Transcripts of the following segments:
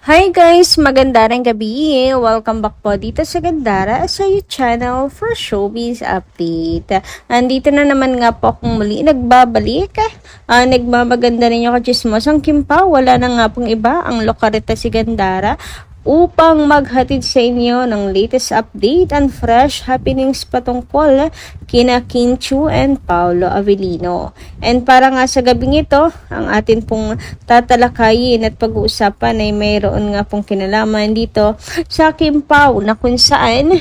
Hi guys! Magandang gabi! Welcome back po dito sa Gandara sa YouTube channel for Showbiz Update. Andito na naman nga po akong muli nagbabalik. Nagmamaganda rin yung kachismosang Kimpa. Wala na nga pong iba ang lokarita si Gandara upang maghatid sa inyo ng latest update and fresh happenings patungkol kina King Chu and Paolo Avellino. And para nga sa gabing ito, ang atin pong tatalakayin at pag-uusapan ay mayroon nga pong kinalaman dito sa Kim Pao na kung saan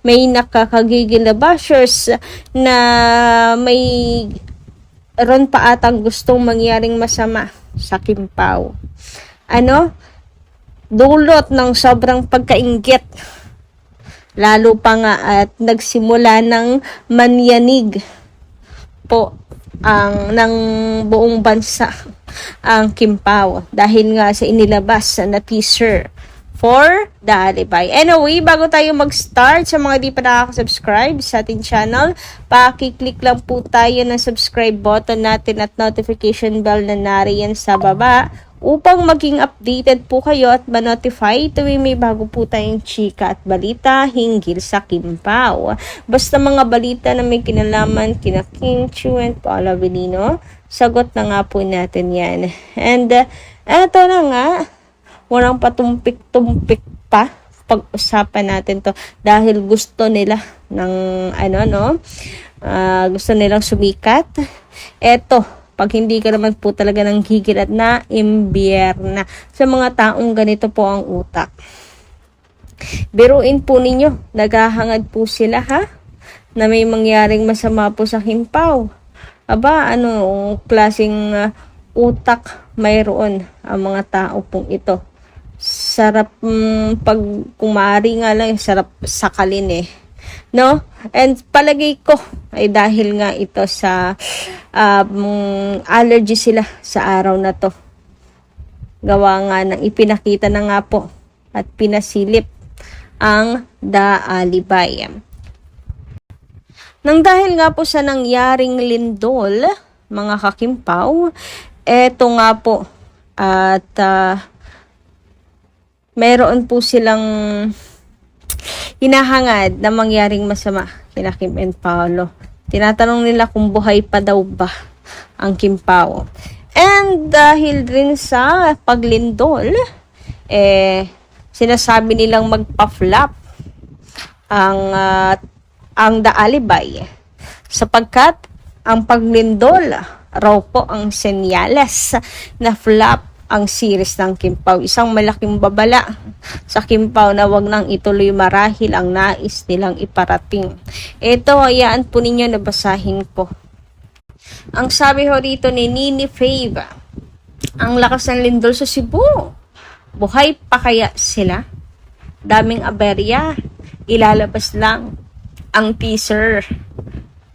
may nakakagigil na bashers na may ron pa atang gustong mangyaring masama sa Kim Pao. Dulot ng sobrang pagkainggit. Lalo pa nga at nagsimula ng manyanig po ng buong bansa ang Kim Pao dahil nga sa inilabas na teaser for The Alibay. Anyway, bago tayo mag-start, sa mga di pa nakaka-subscribe sa ating channel, paki-click lang po tayo ng subscribe button natin at notification bell na nariyan sa baba upang maging updated po kayo at ma-notify tuwing may bago po tayong chika at balita hinggil sa Kim Pao. Basta mga balita na may kinalaman kina King Chu and Paolo Avellino, sagot na nga po natin yan. And eto na nga, walang patumpik-tumpik pa pag-usapan natin to dahil gusto nila ng gusto nilang sumikat. Eto, pag hindi ka naman po talaga ng gigilat na imbierna sa mga taong ganito po ang utak. Biruin po ninyo, naghahangad po sila na may mangyaring masama po sa Kim Pao. Aba, anong klaseng utak mayroon ang mga tao pong ito. Sarap pag kumari nga lang, sarap sakalin no? And palagay ko ay dahil nga ito sa allergy sila sa araw na to. Gawa nga ng ipinakita na nga po at pinasilip ang The Alibay. Nang dahil nga po sa nangyaring lindol, mga kakimpaw, eto nga po at mayroon po silang hinahangad na mangyaring masama kina Kim and Paolo. Tinatanong nila kung buhay pa daw ba ang Kim Pao. And dahil rin sa paglindol, sinasabi nilang magpa-flop ang The Alibay sapagkat ang paglindol raw po ang senyales na flop ang series ng Kim Pao. Isang malaking babala sa Kim Pao na wag nang ituloy marahil ang nais nilang iparating. Ito, hayaan po ninyo na basahin ko. Ang sabi ho rito ni Nini Fave, ang lakas ng lindol sa Cebu. Buhay pa kaya sila? Daming aberya. Ilalabas lang ang teaser.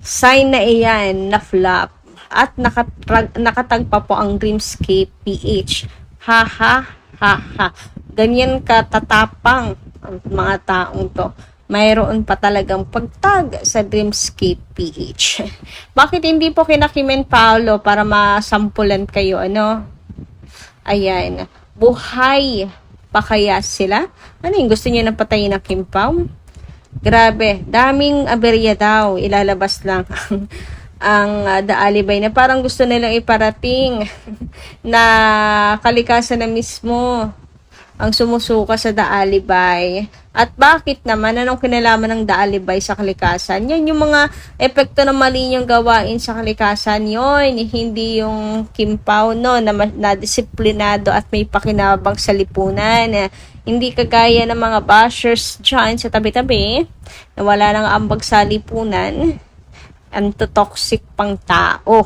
Sign na iyan na flop. At nakatagpa po ang Dreamscape PH. Ha ha ha ha. Ganyan katatapang ang mga taong to. Mayroon pa talagang pagtag sa Dreamscape PH. Bakit hindi po kina Kim and Paolo para masampulan kayo, Ayan. Buhay pa kaya sila? Ano yung gusto niyo na patayin ng Kim Pao? Grabe. Daming aberya daw. Ilalabas lang ang The Alibay na parang gusto nilang iparating na kalikasan na mismo ang sumusuka sa The Alibay. At bakit naman? Anong kinalaman ng The Alibay sa kalikasan? Yan yung mga epekto ng mali niyang gawain sa kalikasan yon. Hindi yung Kim Pao na disiplinado at may pakinabang sa lipunan. Hindi kagaya ng mga bashers dyan sa tabi-tabi na wala nang ambag sa lipunan. Anto-toxic pang tao.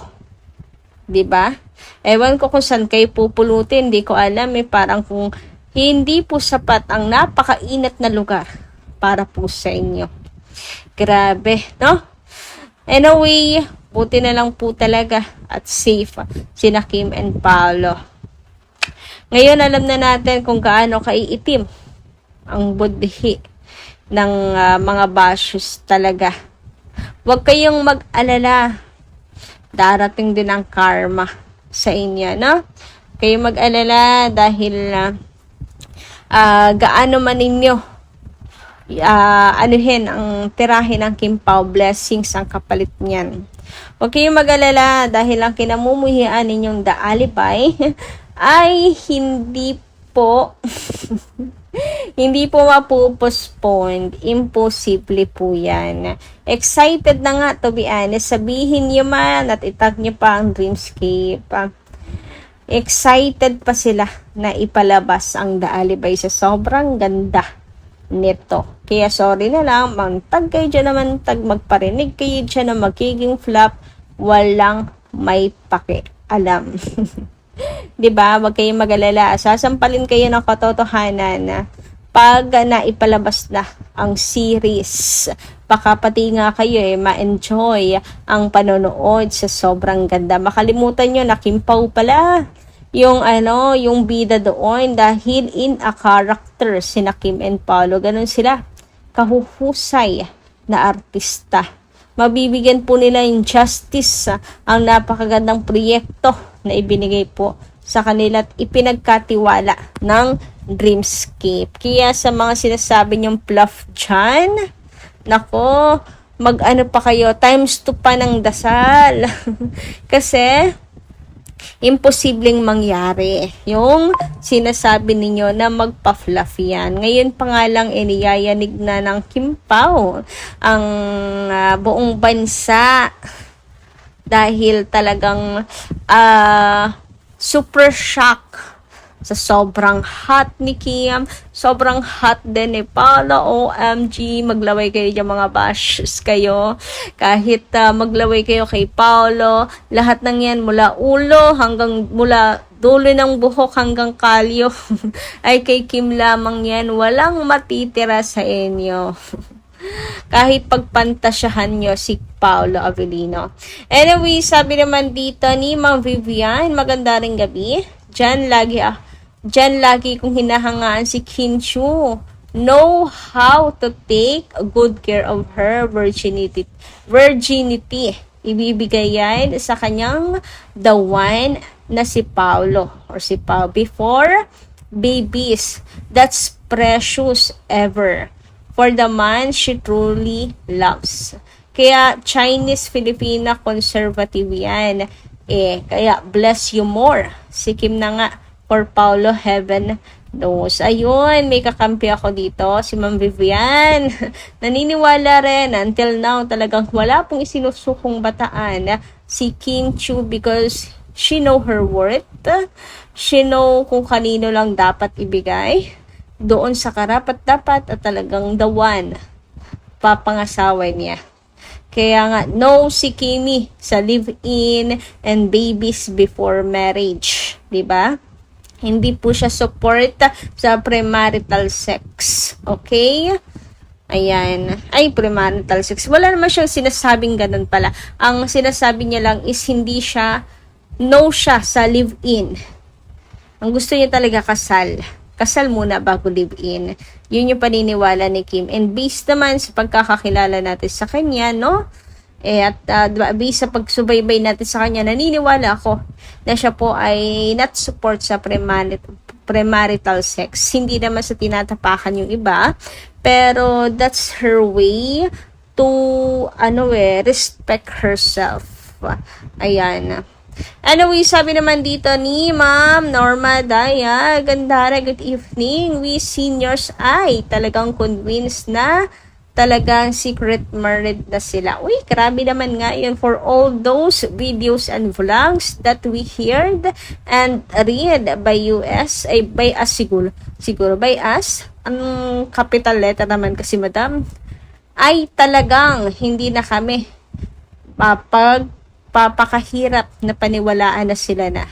'Di ba? Ewan ko kung saan kayo pupulutin, hindi ko alam parang kung hindi po sapat ang napakainit na lugar para po sa inyo. Grabe, no? Anyway, buti na lang po talaga at safe sina Kim and Paolo. Ngayon alam na natin kung gaano kaiitim ang budhi ng mga bashes talaga. Huwag kayong mag-alala. Darating din ang karma sa inyo, no? Kayong mag-alala dahil gaano man ninyo anuhin ang tirahin ng Kim Pao, blessings ang kapalit niyan. Huwag kayong mag-alala dahil ang kinamumuhian ninyong The Alibay ay hindi po hindi po mapupospond. Imposible po yan. Excited na nga, to be honest. Sabihin nyo man at itag nyo pa ang Dreamscape. Excited pa sila na ipalabas ang The Alibay sa sobrang ganda nito. Kaya sorry na lang, mantag kayo dyan naman, magparinig kayo dyan na magiging flop, walang may pakialam. Diba? Wag kayong mag-alala. Sasampalin kayo ng katotohanan na pag naipalabas na ang series, baka pati nga kayo ma-enjoy ang panonood sa sobrang ganda. Makalimutan nyo na Kim Pao pala yung bida doon dahil in a character sina Kim and Paolo. Ganun sila kahuhusay na artista. Mabibigyan po nila yung justice ang napakagandang proyekto na ibinigay po sa kanila at ipinagkatiwala ng Dreamscape. Kaya sa mga sinasabi niyong bluff dyan, nako, mag-ano pa kayo, times 2 pa ng dasal. Kasi, imposibleng mangyari yung sinasabi ninyo na magpa-fluff yan. Ngayon pa nga lang iniyayanig na ng Kim Pao ang buong bansa dahil talagang super shock sa sobrang hot ni Kim, sobrang hot din ni Paolo. OMG, maglaway kayo dyan mga bashes kayo. Kahit maglaway kayo kay Paolo, lahat ng yan mula ulo mula dulo ng buhok hanggang kalyo ay kay Kim lamang yan. Walang matitira sa inyo. Kahit pagpantasyahan nyo si Paolo Avellino. Anyway, sabi naman dito ni Ma'am Vivian, maganda ring gabi. Diyan lagi kong hinahangaan si Kim Chiu. Know how to take good care of her virginity. Ibibigay yan sa kanyang the one na si Paolo or si Pao before babies. That's precious ever for the man she truly loves. Kaya Chinese-Filipina conservative yan. Kaya bless you more. Si Kim na nga for Paolo, heaven knows. Ayun, may kakampi ako dito, si Ma'am Vivian. Naniniwala rin, until now, talagang wala pong isinusukong bataan si Kim Chiu because she know her worth. She know kung kanino lang dapat ibigay doon sa karapat-dapat at talagang the one papangasawa niya. Kaya nga, no si Kimi sa live-in and babies before marriage. Diba? Hindi po siya support sa premarital sex. Okay? Ayan. Ay, premarital sex. Wala naman siyang sinasabing ganun pala. Ang sinasabi niya lang is hindi siya, no siya sa live-in. Ang gusto niya talaga kasal. Kasal muna bago live-in. Yun yung paniniwala ni Kim. And based naman sa pagkakakilala natin sa kanya, no? At based sa pagsubaybay natin sa kanya, naniniwala ako na siya po ay not support sa premarital sex. Hindi naman sa tinatapakan yung iba. Pero that's her way to, respect herself. Ayan. Anyway, sabi naman dito ni Ma'am Norma Daya, Gandara, good evening. We seniors ay talagang convinced na talagang secret married na sila. Uy, grabe naman nga yun for all those videos and vlogs that we heard and read by US, ay by us siguro by us. Ang capital letter naman kasi madam, ay talagang hindi na kami papakahirap na paniwalaan na sila na.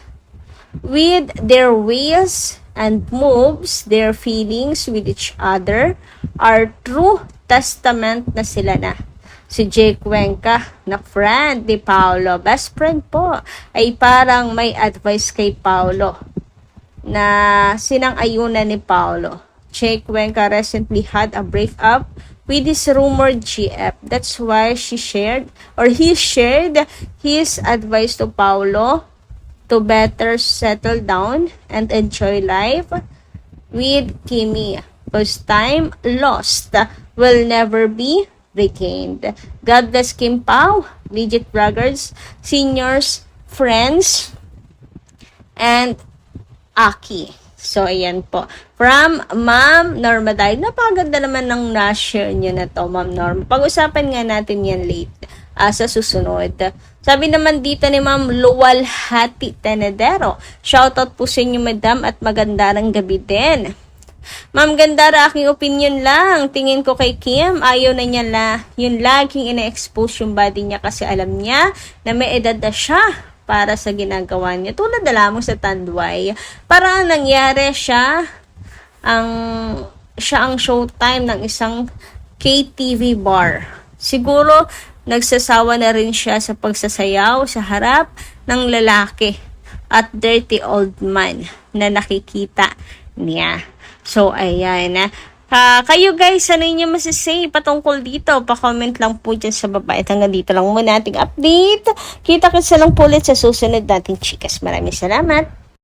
With their ways and moves, their feelings with each other are true testament na sila na. Si Jake Cuenca na friend ni Paolo, best friend po, ay parang may advice kay Paolo na sinang-ayunan ni Paolo. Jake Cuenca recently had a breakup with his rumored GF. That's why he shared his advice to Paolo to better settle down and enjoy life. with Kimi, whose time lost will never be regained. God bless Kim Pao, legit vloggers, seniors, friends, and Aki. So, ayan po. From Ma'am Norma Day. Napakaganda naman ng na-share nyo na to, Ma'am Norma. Pag-usapan nga natin yan late sa susunod. Sabi naman dito ni Ma'am Luwalhati Tenedero. Shoutout po sa inyo, Madam, at magandang gabi din. Ma'am Gandara, aking opinion lang. Tingin ko kay Kim, ayaw na niya yung laging ina-expose yung body niya kasi alam niya na may edad na siya para sa ginagawa niya. Tulad na lamang sa Tanduay. Parang nangyari siya ang showtime ng isang KTV bar. Siguro, nagsasawa na rin siya sa pagsasayaw sa harap ng lalaki at dirty old man na nakikita niya. So, ayan. Kayo guys, ano inyo masasay patungkol dito? Pa-comment lang po dyan sa baba. At hanggang dito lang muna ating update. Kita-kitsa lang po ulit sa susunod nating chikas. Maraming salamat.